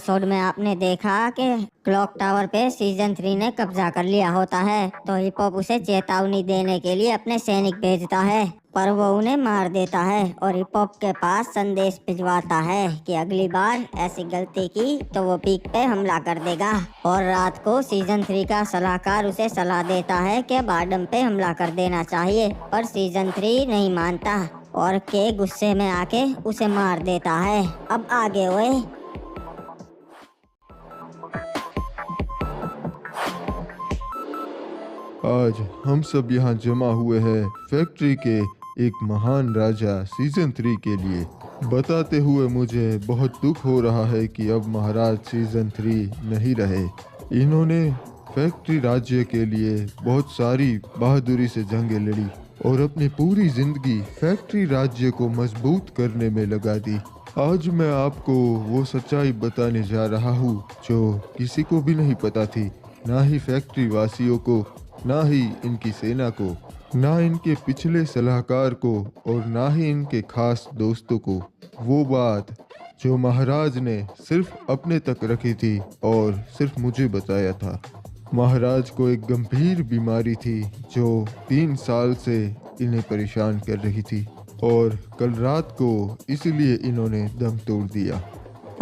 Episode में आपने देखा कि क्लॉक टावर पे सीजन 3 ने कब्जा कर लिया होता है, तो हिप हॉप उसे चेतावनी देने के लिए अपने सैनिक भेजता है, पर वो उन्हें मार देता है और हिप हॉप के पास संदेश भिजवाता है कि अगली बार ऐसी गलती की तो वो पीक पे हमला कर देगा। और रात को सीजन 3 का सलाहकार उसे सलाह देता है कि बाडम पे हमला कर देना चाहिए, पर सीजन 3 नहीं मानता और के गुस्से में आके उसे मार देता है। अब आगे हुए। आज हम सब यहाँ जमा हुए हैं फैक्ट्री के एक महान राजा सीजन 3 के लिए। बताते हुए मुझे बहुत दुख हो रहा है कि अब महाराज सीजन 3 नहीं रहे। इन्होंने फैक्ट्री राज्य के लिए बहुत सारी बहादुरी से जंगें लड़ी और अपनी पूरी जिंदगी फैक्ट्री राज्य को मजबूत करने में लगा दी। आज मैं आपको वो सच्चाई बताने जा रहा हूँ जो किसी को भी नहीं पता थी, ना ही फैक्ट्री वासियों को, ना ही इनकी सेना को, ना इनके पिछले सलाहकार को और ना ही इनके खास दोस्तों को। वो बात जो महाराज ने सिर्फ अपने तक रखी थी और सिर्फ मुझे बताया था। महाराज को एक गंभीर बीमारी थी जो 3 साल से इन्हें परेशान कर रही थी और कल रात को इसलिए इन्होंने दम तोड़ दिया।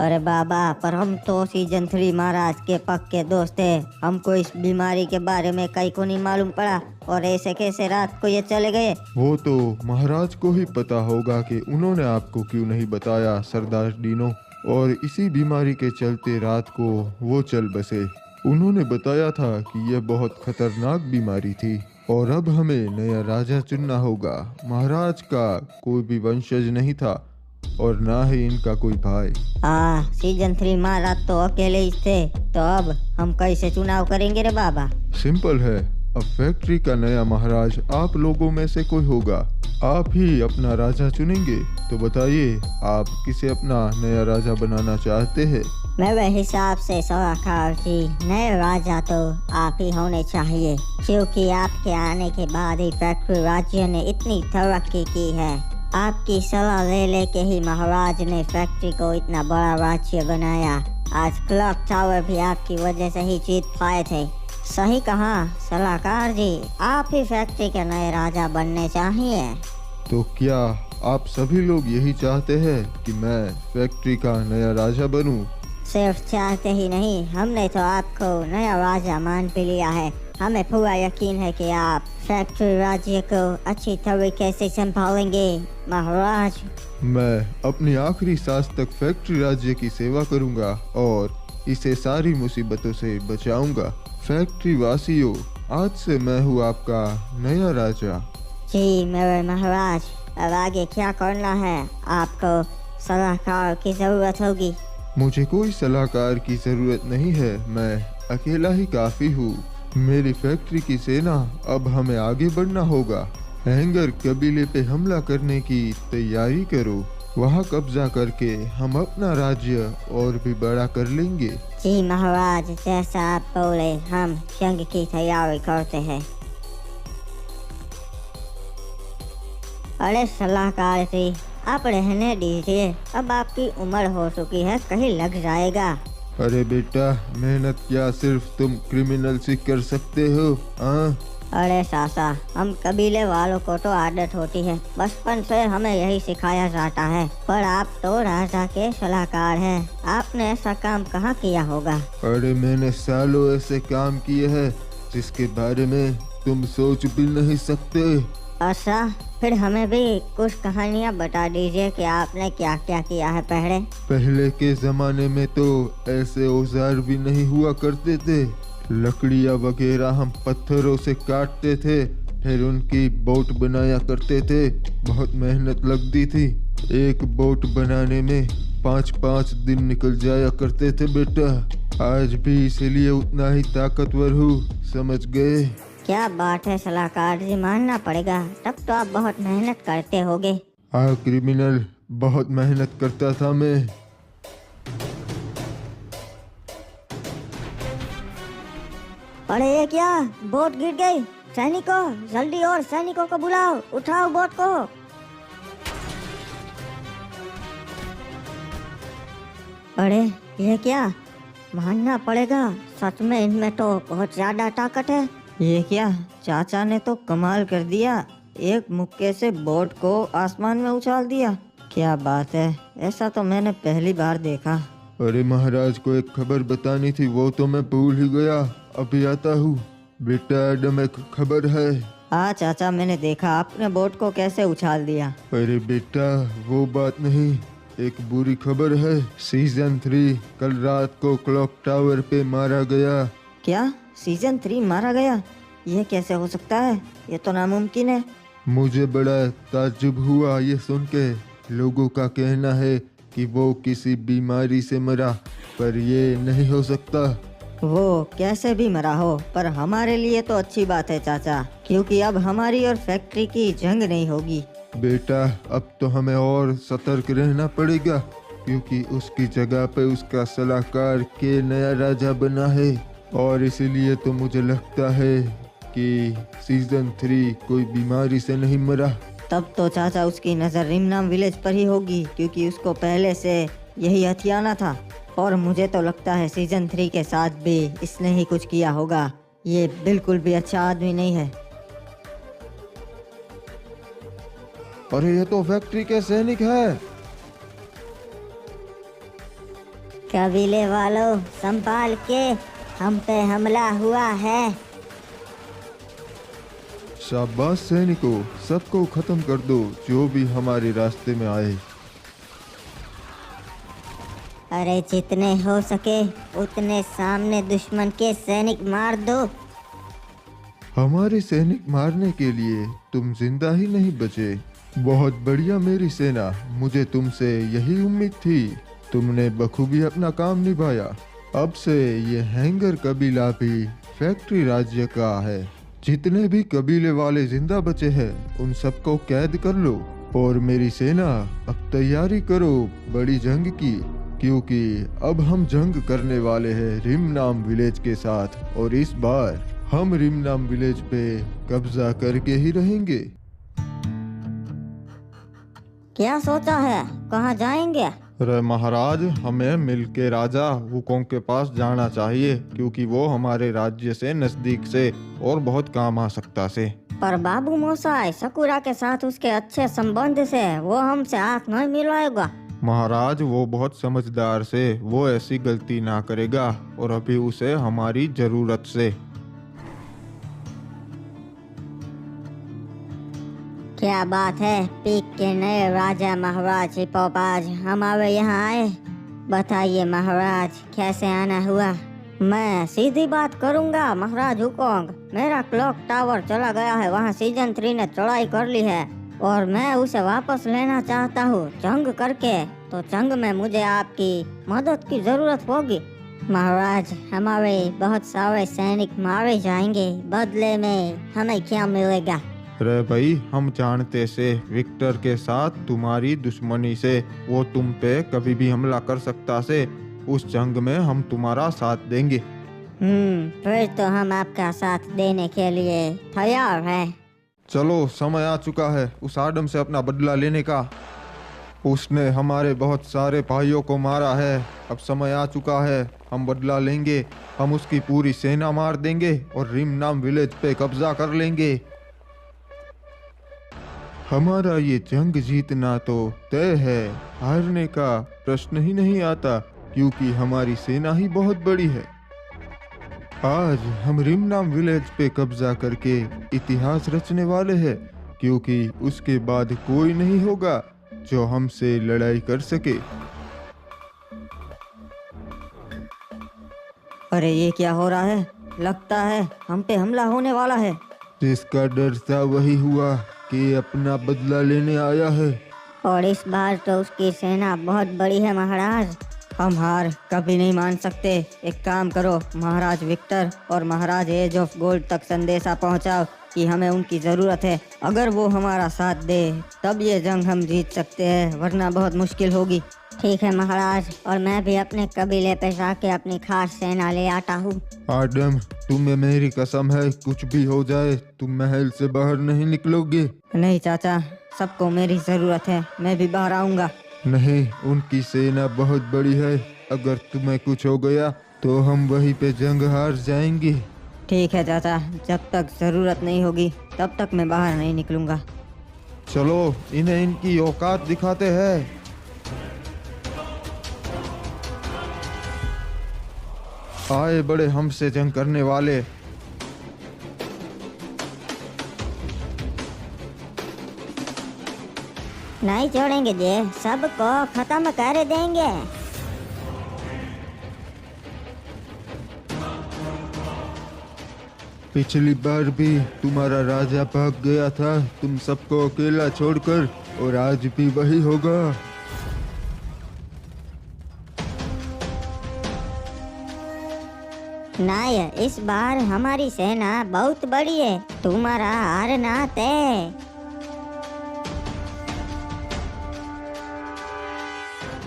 अरे बाबा, पर हम तो सीजन 3 महाराज के पक्के दोस्त थे। हमको इस बीमारी के बारे में कहीं को नहीं मालूम पड़ा और ऐसे कैसे रात को ये चले गए। वो तो महाराज को ही पता होगा कि उन्होंने आपको क्यों नहीं बताया सरदार डीनो। और इसी बीमारी के चलते रात को वो चल बसे। उन्होंने बताया था कि यह बहुत खतरनाक बीमारी थी और अब हमें नया राजा चुनना होगा। महाराज का कोई भी वंशज नहीं था और ना ही इनका कोई भाई। सीजन 3 महाराज तो अकेले ही थे, तो अब हम कैसे चुनाव करेंगे रे बाबा? सिंपल है, अब फैक्ट्री का नया महाराज आप लोगों में से कोई होगा। आप ही अपना राजा चुनेंगे। तो बताइए, आप किसे अपना नया राजा बनाना चाहते हैं? मेरे हिसाब से सलाहकार जी, नए राजा तो आप ही होने चाहिए, क्योंकि आपके आने के बाद ही फैक्ट्री राज्य ने इतनी तरक्की की है। आपकी सलाह ले लेके ही महाराज ने फैक्ट्री को इतना बड़ा राज्य बनाया। आज क्लॉक टावर भी आपकी वजह से ही जीत पाए थे। सही कहा सलाहकार जी, आप ही फैक्ट्री के नए राजा बनने चाहिए। तो क्या आप सभी लोग यही चाहते हैं कि मैं फैक्ट्री का नया राजा बनूं? सिर्फ चाहते ही नहीं, हमने तो आपको नया राजा मान भी लिया है। हमें पूरा यकीन है कि आप फैक्ट्री राज्य को अच्छी तरीके से संभालेंगे महाराज। मैं अपनी आखिरी सांस तक फैक्ट्री राज्य की सेवा करूंगा और इसे सारी मुसीबतों से बचाऊंगा। फैक्ट्री वासियों, आज से मैं हूँ आपका नया राजा। जी मेरे महाराज, अब आगे क्या करना है? आपको सलाहकार की जरूरत होगी। मुझे कोई सलाहकार की जरूरत नहीं है, मैं अकेला ही काफी हूँ। मेरी फैक्ट्री की सेना, अब हमें आगे बढ़ना होगा। हैंगर कबीले पे हमला करने की तैयारी करो। वहाँ कब्जा करके हम अपना राज्य और भी बड़ा कर लेंगे। जी महाराज, जैसा आप बोले, हम जंग की तैयारी करते हैं। अरे सलाहकार जी, आप रहने दीजिए, अब आपकी उम्र हो चुकी है, कहीं लग जाएगा। अरे बेटा, मेहनत क्या सिर्फ तुम क्रिमिनल से कर सकते हो? अरे सासा, हम कबीले वालों को तो आदत होती है, बचपन से हमें यही सिखाया जाता है। पर आप तो राजा के सलाहकार हैं, आपने ऐसा काम कहाँ किया होगा? अरे मैंने सालों ऐसे काम किए हैं जिसके बारे में तुम सोच भी नहीं सकते। अच्छा, फिर हमें भी कुछ कहानियाँ बता दीजिए कि आपने क्या क्या किया है पहले के जमाने में तो ऐसे औजार भी नहीं हुआ करते थे। लकड़ियाँ वगैरह हम पत्थरों से काटते थे, फिर उनकी बोट बनाया करते थे। बहुत मेहनत लगती थी। एक बोट बनाने में 5-5 दिन निकल जाया करते थे बेटा। आज भी इसीलिए उतना ही ताकतवर हूँ, समझ गए? क्या बात है सलाहकार जी, मानना पड़ेगा, तब तो आप बहुत मेहनत करते होगे। हाँ क्रिमिनल, बहुत मेहनत करता था मैं। अरे ये क्या, बोट गिर गई। सैनिकों, जल्दी और सैनिकों को बुलाओ, उठाओ बोट को। अरे ये क्या, मानना पड़ेगा, सच में इनमें तो बहुत ज्यादा ताकत है। ये क्या, चाचा ने तो कमाल कर दिया, एक मुक्के से बोट को आसमान में उछाल दिया। क्या बात है, ऐसा तो मैंने पहली बार देखा। अरे महाराज को एक खबर बतानी थी, वो तो मैं भूल ही गया, अभी आता हूँ। बेटा एडम, एक खबर है। हाँ चाचा, मैंने देखा आपने बोट को कैसे उछाल दिया। अरे बेटा वो बात नहीं, एक बुरी खबर है। सीजन 3 कल रात को क्लॉक टावर पे मारा गया। क्या, सीजन 3 मारा गया? ये कैसे हो सकता है, ये तो नामुमकिन है। मुझे बड़ा ताज्जुब हुआ ये सुन के। लोगों का कहना है कि वो किसी बीमारी से मरा, पर ये नहीं हो सकता। वो कैसे भी मरा हो, पर हमारे लिए तो अच्छी बात है चाचा, क्योंकि अब हमारी और फैक्ट्री की जंग नहीं होगी। बेटा अब तो हमें और सतर्क रहना पड़ेगा, क्योंकि उसकी जगह पे उसका सलाहकार के नया राजा बना है। और इसीलिए तो मुझे लगता है कि सीजन 3 कोई बीमारी से नहीं मरा। तब तो चाचा उसकी नज़र रिमनाम विलेज पर ही होगी, क्योंकि उसको पहले से यही हथियाना था। और मुझे तो लगता है सीजन 3 के साथ भी इसने ही कुछ किया होगा। ये बिल्कुल भी अच्छा आदमी नहीं है। अरे ये तो फैक्ट्री के सैनिक हैं। कबीले वालों, संभाल के, हम पे हमला हुआ है। शाबाश सैनिकों, सबको खत्म कर दो जो भी हमारे रास्ते में आए। अरे जितने हो सके उतने सामने दुश्मन के सैनिक मार दो। हमारे सैनिक मारने के लिए तुम जिंदा ही नहीं बचे। बहुत बढ़िया मेरी सेना, मुझे तुमसे यही उम्मीद थी। तुमने बखूबी अपना काम निभाया। अब से ये हैंगर कबीला भी फैक्ट्री राज्य का है। जितने भी कबीले वाले जिंदा बचे हैं उन सबको कैद कर लो। और मेरी सेना, अब तैयारी करो बड़ी जंग की, क्योंकि अब हम जंग करने वाले हैं रिमनाम विलेज के साथ। और इस बार हम रिमनाम विलेज पे कब्जा करके ही रहेंगे। क्या सोचा है, कहाँ जाएंगे? अरे महाराज, हमें मिलके राजा हुकोंग के पास जाना चाहिए, क्योंकि वो हमारे राज्य से नजदीक से और बहुत काम आ सकता से। पर बाबू मोसाई, सकुरा के साथ उसके अच्छे संबंध से वो हमसे आंख नहीं मिलाएगा। महाराज वो बहुत समझदार से, वो ऐसी गलती ना करेगा, और अभी उसे हमारी जरूरत से। क्या बात है, पीक के नए राजा महाराज हिपोप आज हमारे यहाँ आए। बताइए महाराज, कैसे आना हुआ? मैं सीधी बात करूंगा महाराज हुकोंग, मेरा क्लॉक टावर चला गया है, वहाँ सीजन 3 ने चढ़ाई कर ली है और मैं उसे वापस लेना चाहता हूँ जंग करके। तो जंग में मुझे आपकी मदद की जरूरत होगी महाराज। हमारे बहुत सारे सैनिक मारे जाएंगे, बदले में हमें क्या मिलेगा? अरे भाई, हम जानते से विक्टर के साथ तुम्हारी दुश्मनी से वो तुम पे कभी भी हमला कर सकता से। उस जंग में हम तुम्हारा साथ देंगे। फिर तो हम आपका साथ देने के लिए तैयार हैं। चलो, समय आ चुका है उस आदम से अपना बदला लेने का। उसने हमारे बहुत सारे भाइयों को मारा है। अब समय आ चुका है, हम बदला लेंगे। हम उसकी पूरी सेना मार देंगे और रिमनाम विलेज पे कब्जा कर लेंगे। हमारा ये जंग जीतना तो तय है, हारने का प्रश्न ही नहीं आता, क्योंकि हमारी सेना ही बहुत बड़ी है। आज हम रिमनाम विलेज पे कब्जा करके इतिहास रचने वाले हैं, क्योंकि उसके बाद कोई नहीं होगा जो हमसे लड़ाई कर सके। अरे ये क्या हो रहा है, लगता है हम पे हमला होने वाला है। जिसका डर था वही हुआ कि अपना बदला लेने आया है। और इस बार तो उसकी सेना बहुत बड़ी है महाराज। हम हार कभी नहीं मान सकते। एक काम करो महाराज विक्टर और महाराज एज ऑफ गोल्ड तक संदेशा पहुंचाओ कि हमें उनकी ज़रूरत है। अगर वो हमारा साथ दे तब ये जंग हम जीत सकते हैं, वरना बहुत मुश्किल होगी। ठीक है महाराज, और मैं भी अपने कबीले पे जाके अपनी खास सेना ले आता हूँ। आदम, तुम्हें मेरी कसम है, कुछ भी हो जाए तुम महल से बाहर नहीं निकलोगे। नहीं चाचा, सबको मेरी ज़रूरत है, मैं भी बाहर आऊँगा। नहीं, उनकी सेना बहुत बड़ी है अगर तुम्हें कुछ हो गया तो हम वहीं पे जंग हार जाएंगे। ठीक है चाचा, जब तक जरूरत नहीं होगी तब तक मैं बाहर नहीं निकलूंगा। चलो इन्हें इनकी औकात दिखाते हैं। आए बड़े हमसे जंग करने वाले। नहीं छोड़ेंगे जी, सबको खत्म कर देंगे। पिछली बार भी तुम्हारा राजा भाग गया था तुम सबको अकेला छोड़कर, और आज भी वही होगा। नहीं, इस बार हमारी सेना बहुत बड़ी है, तुम्हारा हारना तय।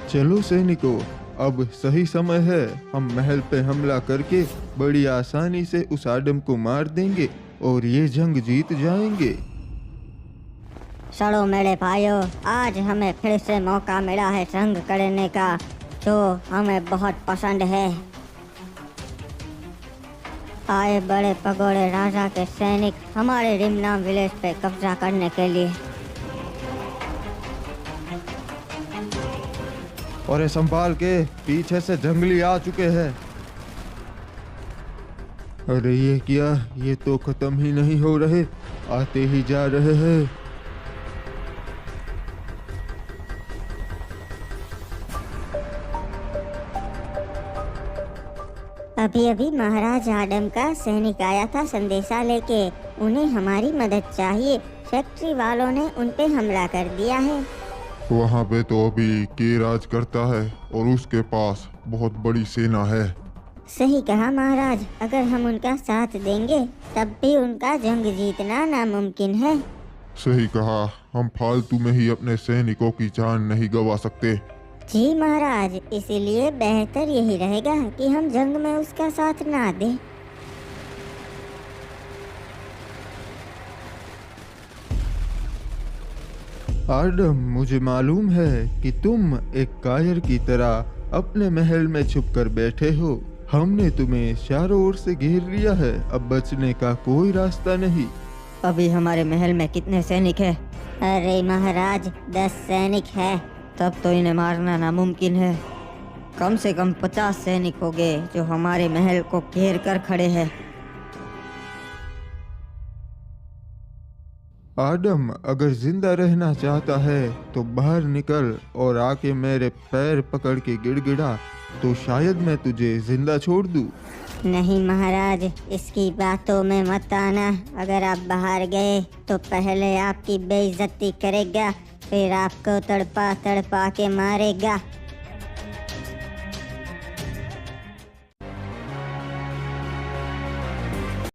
चलो सैनिकों, अब सही समय है। हम महल पे हमला करके बड़ी आसानी से उस आदम को मार देंगे और ये जंग जीत जाएंगे। चलो मेरे भाइयों, आज हमें फिर से मौका मिला है जंग करने का, जो हमें बहुत पसंद है। आए बड़े पगोड़े राजा के सैनिक हमारे रिमनाम विलेज पे कब्जा करने के लिए। और ये संभाल के, पीछे से जंगली आ चुके हैं। अरे ये क्या, ये तो खत्म ही नहीं हो रहे, आते ही जा रहे हैं। अभी अभी महाराज आदम का सैनिक आया था संदेशा लेके, उन्हें हमारी मदद चाहिए। फैक्ट्री वालों ने उन पे हमला कर दिया है। वहाँ पे तो अभी के राज करता है और उसके पास बहुत बड़ी सेना है। सही कहा महाराज, अगर हम उनका साथ देंगे तब भी उनका जंग जीतना नामुमकिन है। सही कहा, हम फालतू में ही अपने सैनिकों की जान नहीं गंवा सकते। जी महाराज, इसीलिए बेहतर यही रहेगा कि हम जंग में उसका साथ ना दें। आदम, मुझे मालूम है कि तुम एक कायर की तरह अपने महल में छुपकर बैठे हो। हमने तुम्हें चारों ओर से घेर लिया है, अब बचने का कोई रास्ता नहीं। अभी हमारे महल में कितने सैनिक हैं? अरे महाराज, 10 सैनिक है। तब तो इन्हें मारना नामुमकिन है। कम से कम 50 सैनिक हो गए जो हमारे महल को घेर कर खड़े हैं। आदम, अगर जिंदा रहना चाहता है तो बाहर निकल और आके मेरे पैर पकड़ के गिड़गिड़ा, तो शायद मैं तुझे जिंदा छोड़ दूं। नहीं महाराज, इसकी बातों में मत आना। अगर आप बाहर गए तो पहले आपकी बेइज्जती करेगा, फिर आपको तड़पा तड़पा के मारेगा।